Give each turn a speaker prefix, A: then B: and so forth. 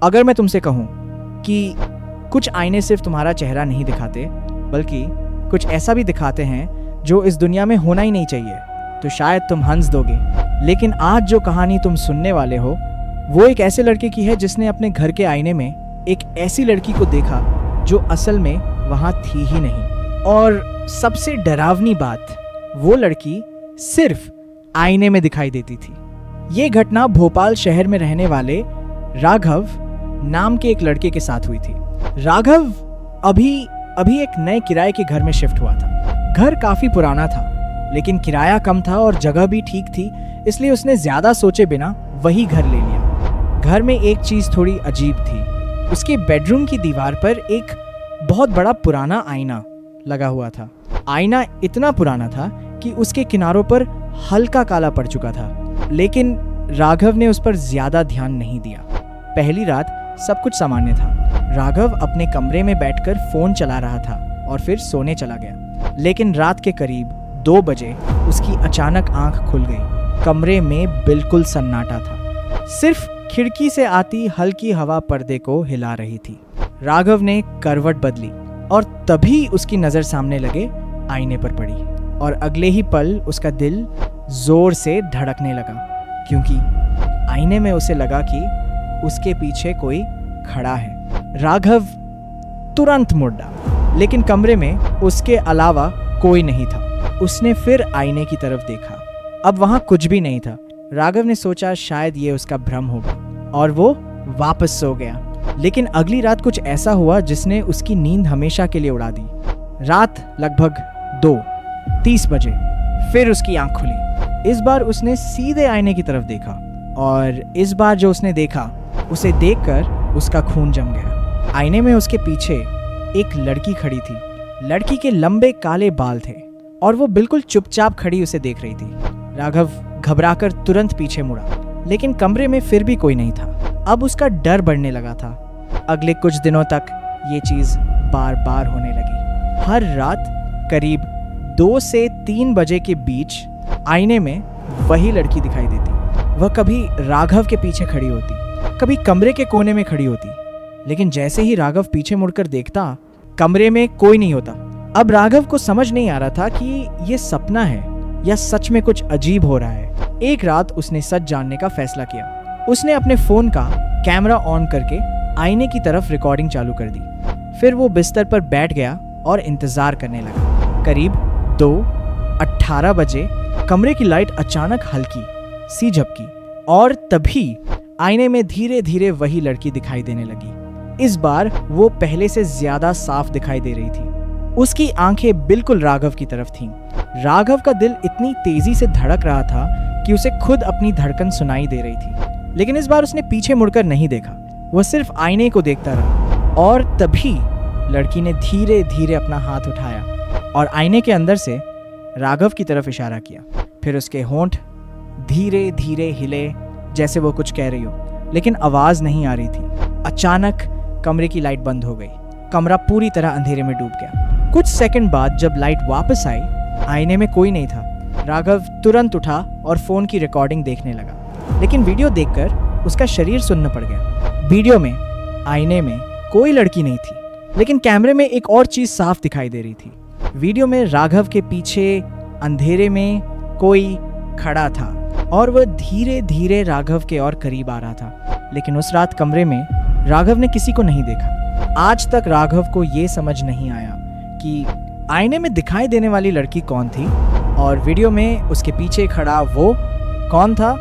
A: अगर मैं तुमसे कहूँ कि कुछ आईने सिर्फ तुम्हारा चेहरा नहीं दिखाते, बल्कि कुछ ऐसा भी दिखाते हैं जो इस दुनिया में होना ही नहीं चाहिए, तो शायद तुम हंस दोगे। लेकिन आज जो कहानी तुम सुनने वाले हो वो एक ऐसे लड़के की है जिसने अपने घर के आईने में एक ऐसी लड़की को देखा जो असल में वहाँ थी ही नहीं। और सबसे डरावनी बात, वो लड़की सिर्फ आईने में दिखाई देती थी। ये घटना भोपाल शहर में रहने वाले राघव नाम के एक लड़के के साथ हुई थी। राघव अभी एक नए किराए के घर में शिफ्ट हुआ था। घर काफी पुराना था, लेकिन किराया कम था और जगह भी ठीक थी, इसलिए उसने ज्यादा सोचे बिना वही घर ले लिया। घर में एक चीज थोड़ी अजीब थी। उसके बेडरूम की दीवार पर एक बहुत बड़ा पुराना आईना लगा हुआ था। आईना इतना पुराना था कि उसके किनारों पर हल्का काला पड़ चुका था, लेकिन राघव ने उस पर ज्यादा ध्यान नहीं दिया। पहली रात सब कुछ सामान्य था। राघव अपने कमरे में बैठकर फोन चला रहा था और फिर सोने चला गया। लेकिन रात के करीब 2 बजे उसकी अचानक आंख खुल गई। कमरे में बिल्कुल सन्नाटा था। सिर्फ खिड़की से आती हल्की हवा पर्दे को हिला रही थी। राघव ने करवट बदली और तभी उसकी नजर सामने लगे आईने पर पड़ी, और अगले ही पल उसका दिल जोर से धड़कने लगा, क्योंकि आईने में उसे लगा कि उसके पीछे कोई खड़ा है। राघव तुरंत मुड़ डाला, लेकिन कमरे में उसके अलावा कोई नहीं था। उसने फिर आईने की तरफ देखा। अब वहां कुछ भी नहीं था। राघव ने सोचा शायद ये उसका भ्रम होगा, और वो वापस सो गया। लेकिन अगली रात कुछ ऐसा हुआ जिसने उसकी नींद हमेशा के लिए उड़ा दी। रात लगभग 2:30 बजे फिर उसकी आंख खुली। इस बार उसने सीधे आईने की तरफ देखा, और इस बार जो उसने देखा उसे देखकर उसका खून जम गया। आईने में उसके पीछे एक लड़की खड़ी थी। लड़की के लंबे काले बाल थे और वो बिल्कुल चुपचाप खड़ी उसे देख रही थी। राघव घबराकर तुरंत पीछे मुड़ा, लेकिन कमरे में फिर भी कोई नहीं था। अब उसका डर बढ़ने लगा था। अगले कुछ दिनों तक ये चीज बार बार होने लगी। हर रात करीब 2 से 3 बजे के बीच आईने में वही लड़की दिखाई देती। वह कभी राघव के पीछे खड़ी होती, कभी कमरे के कोने में खड़ी होती, लेकिन जैसे ही राघव पीछे मुड़कर देखता, कमरे में कोई नहीं होता। अब राघव को समझ नहीं आ रहा था कि ये सपना है या सच में कुछ अजीब हो रहा है। एक रात उसने सच जानने का फैसला किया। उसने अपने फोन का कैमरा ऑन करके आईने की तरफ रिकॉर्डिंग चालू कर दी। फिर वो बिस्तर पर बैठ गया और इंतजार करने लगा। करीब 2:18 बजे कमरे की लाइट अचानक हल्की सी झपकी, और तभी आईने में धीरे धीरे वही लड़की दिखाई देने लगी। इस बार वो पहले से ज्यादा साफ दिखाई दे रही थी। उसकी आंखें बिल्कुल राघव की तरफ थीं। राघव का दिल इतनी तेजी से धड़क रहा था कि उसे खुद अपनी धड़कन सुनाई दे रही थी। लेकिन इस बार उसने पीछे मुड़कर नहीं देखा, वह सिर्फ आईने को देखता रहा। और तभी लड़की ने धीरे धीरे अपना हाथ उठाया और आईने के अंदर से राघव की तरफ इशारा किया। फिर उसके होंठ धीरे धीरे हिले, जैसे वो कुछ कह रही हो, लेकिन आवाज नहीं आ रही थी। अचानक कमरे की लाइट बंद हो गई। कमरा पूरी तरह अंधेरे में डूब गया। कुछ सेकंड बाद जब लाइट वापस आई, आईने में कोई नहीं था। राघव तुरंत उठा और फोन की रिकॉर्डिंग देखने लगा, लेकिन वीडियो देखकर उसका शरीर सुन्न पड़ गया। वीडियो में आईने में कोई लड़की नहीं थी, लेकिन कैमरे में एक और चीज साफ दिखाई दे रही थी। वीडियो में राघव के पीछे अंधेरे में कोई खड़ा था और वह धीरे धीरे राघव के और करीब आ रहा था। लेकिन उस रात कमरे में राघव ने किसी को नहीं देखा। आज तक राघव को ये समझ नहीं आया कि आईने में दिखाई देने वाली लड़की कौन थी और वीडियो में उसके पीछे खड़ा वो कौन था।